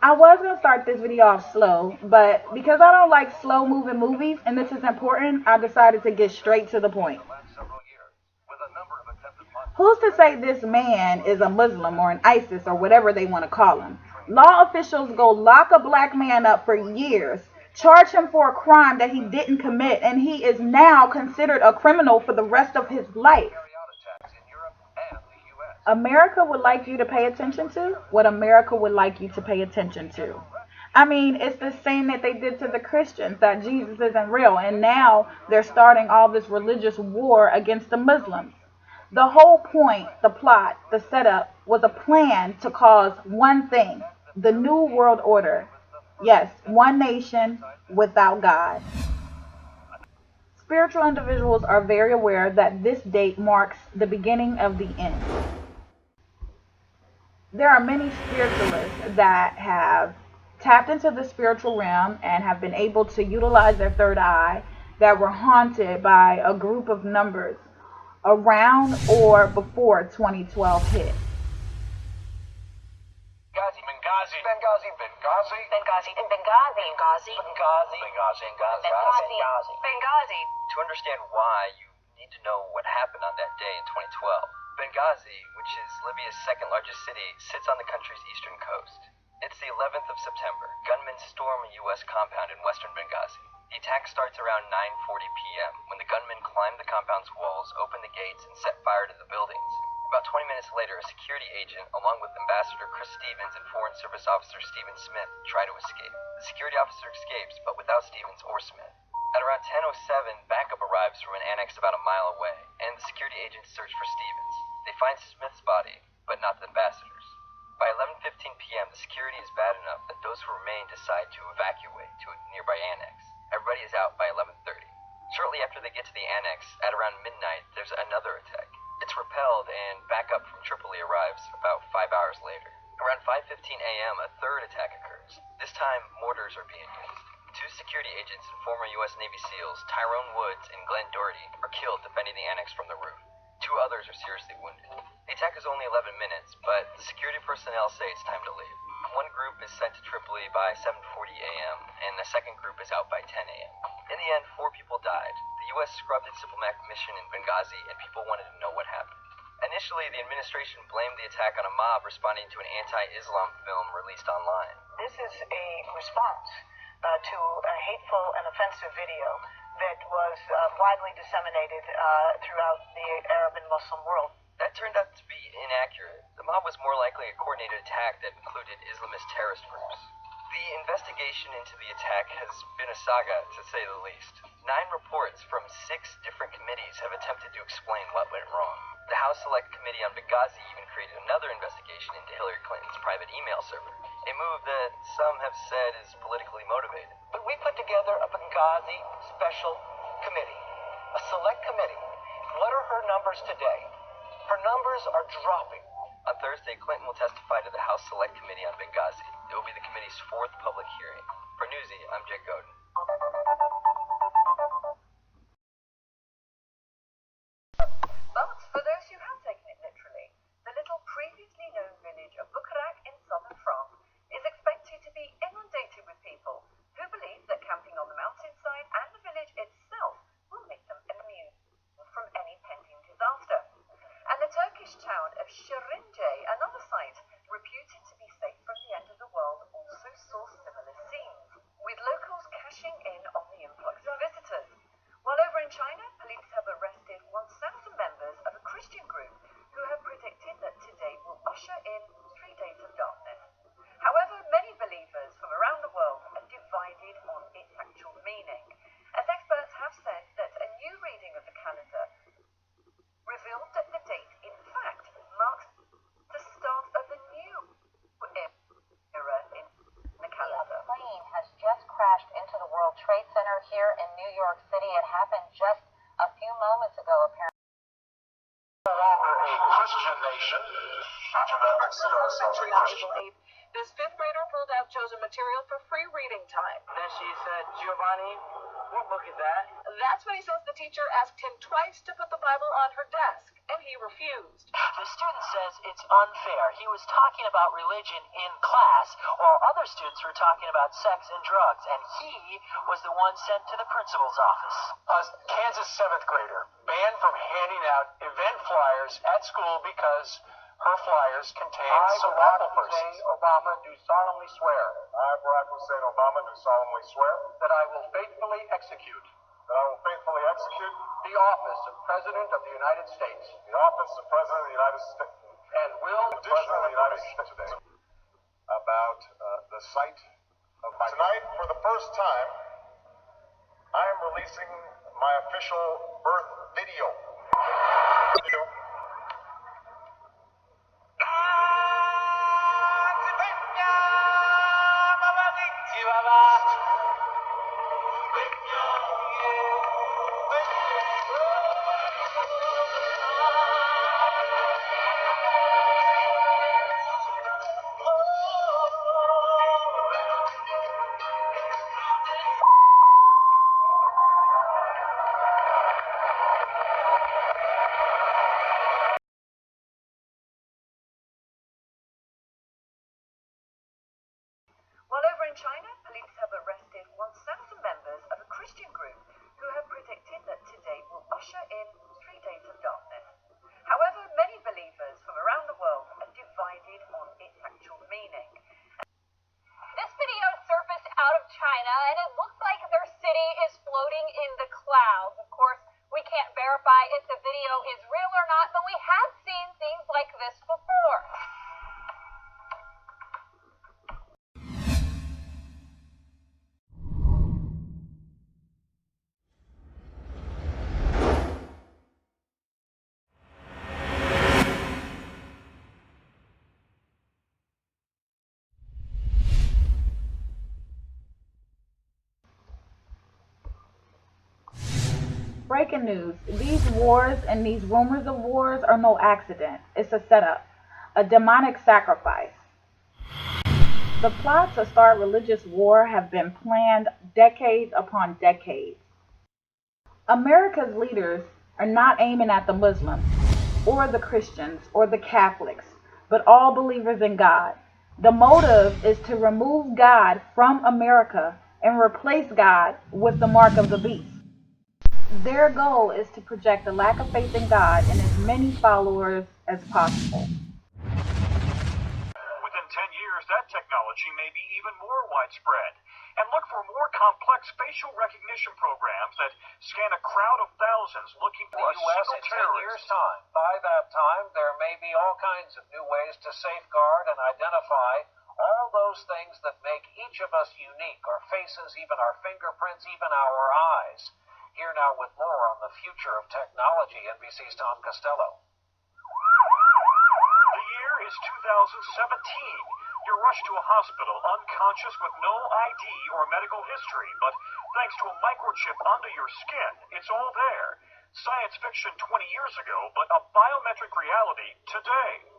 I was gonna start this video off slow, but because I don't like slow moving movies and this is important, I decided to get straight to the point. Who's to say this man is a Muslim or an ISIS or whatever they want to call him? Law officials go lock a black man up for years, charge him for a crime that he didn't commit, and he is now considered a criminal for the rest of his life. America would like you to pay attention to what America would like you to pay attention to. I mean, it's the same that they did to the Christians, that Jesus isn't real, and now they're starting all this religious war against the Muslims. The whole point, the plot, the setup was a plan to cause one thing: the New World Order. Yes, one nation without God. Spiritual individuals are very aware that this date marks the beginning of the end. There are many spiritualists that have tapped into the spiritual realm and have been able to utilize their third eye that were haunted by a group of numbers around or before 2012 hit. Benghazi, Benghazi, Benghazi, Benghazi, Benghazi, Benghazi, Benghazi, Benghazi, Benghazi, Benghazi. To understand why, you need to know what happened on that day in 2012. Benghazi, which is Libya's second largest city, sits on the country's eastern coast. It's the 11th of September. Gunmen storm a U.S. compound in western Benghazi. The attack starts around 9:40 p.m. when the gunmen climb the compound's walls, open the gates, and set fire to the buildings. About 20 minutes later, a security agent, along with Ambassador Chris Stevens and Foreign Service Officer Stephen Smith, try to escape. The security officer escapes, but without Stevens or Smith. At around 10:07, backup arrives from an annex about a mile away, and the security agents search for Stevens. They find Smith's body, but not the ambassador's. By 11:15 p.m., the security is bad enough that those who remain decide to evacuate to a nearby annex. Everybody is out by 11:30. Shortly after they get to the annex, at around midnight, there's another attack. It's repelled, and backup from Tripoli arrives about 5 hours later. Around 5:15 a.m., a third attack occurs. This time, mortars are being used. Two security agents and former U.S. Navy SEALs, Tyrone Woods and Glenn Doherty, are killed defending the annex from the roof. Two others are seriously wounded. The attack is only 11 minutes, but the security personnel say it's time to leave. One group is sent to Tripoli by 7:40 a.m., and the second group is out by 10 a.m. In the end, 4 people died. The U.S. scrubbed its diplomatic mission in Benghazi, and people wanted to know what happened. Initially, the administration blamed the attack on a mob responding to an anti-Islam film released online. This is a response to a hateful and offensive video that was widely disseminated throughout the Arab and Muslim world. That turned out to be inaccurate. The mob was more likely a coordinated attack that included Islamist terrorist groups. The investigation into the attack has been a saga, to say the least. 9 reports from 6 different committees have attempted to explain what went wrong. The House Select Committee on Benghazi even created another investigation into Hillary Clinton's private email server, a move that some have said is politically motivated. But we put together a Benghazi Special Committee, a select committee. What are her numbers today? Her numbers are dropping. On Thursday, Clinton will testify to the House Select Committee on Benghazi. It will be the committee's 4th public hearing. For Newsy, I'm Jake Godin. But for those who have taken it literally, the little previously known village of Bucarac in southern France is expected to be inundated with people who believe that camping on the mountainside and the village itself will make them immune from any pending disaster. And the Turkish town of Şirince, another site reputed to be safe from the end of the world, also saw similar scenes, with locals cashing in on the influx of visitors. While over in China, police have arrested 1,000 members of a Christian group who have predicted that today will usher in 3 days of darkness. However, many believers from around the world are divided on its actual meaning, as experts have said that a new reading of the calendar revealed that the date, in fact, marks the start of a new era in the calendar. A plane has just crashed into the World Trade Center here in New York City. It happened just a few moments ago, apparently. No longer a Christian nation. This 5th grader pulled out chosen material for free reading time. Then she said, Giovanni, what book is that? That's when he says the teacher asked him twice to put the Bible on her desk. and he refused. The student says it's unfair. He was talking about religion in class, while other students were talking about sex and drugs, and he was the one sent to the principal's office. A Kansas 7th grader banned from handing out event flyers at school because her flyers contain some Apple persons. Obama, do solemnly swear. I, Barack Hussein Obama, do solemnly swear That I will faithfully execute that I will faithfully execute the office of President of the United States the office of President of the United States. and will President of the United States today about the site of my... Tonight, for the first time, I am releasing my official birth video. While over in China, police have arrested 1,000 members of a Christian group who have predicted that today will usher in 3 days of darkness. However, many believers from around the world are divided on its actual meaning. This video surfaced out of China, and it looks like their city is floating in the clouds. Of course, we can't verify if the video is real or not, but we have seen things like this before. Breaking news. These wars and these rumors of wars are no accident. It's a setup, a demonic sacrifice. The plots to start religious war have been planned decades upon decades. America's leaders are not aiming at the Muslims or the Christians or the Catholics, but all believers in God. The motive is to remove God from America and replace God with the mark of the beast. Their goal is to project a lack of faith in God in as many followers as possible. Within 10 years, that technology may be even more widespread. And look for more complex facial recognition programs that scan a crowd of thousands looking for a U.S. single in 10 terrorist. years' time. By that time, there may be all kinds of new ways to safeguard and identify all those things that make each of us unique, our faces, even our fingerprints, even our eyes. Here now with more on the future of technology, NBC's Tom Costello. The year is 2017. You're rushed to a hospital unconscious with no ID or medical history, but thanks to a microchip under your skin, it's all there. Science fiction 20 years ago, but a biometric reality today.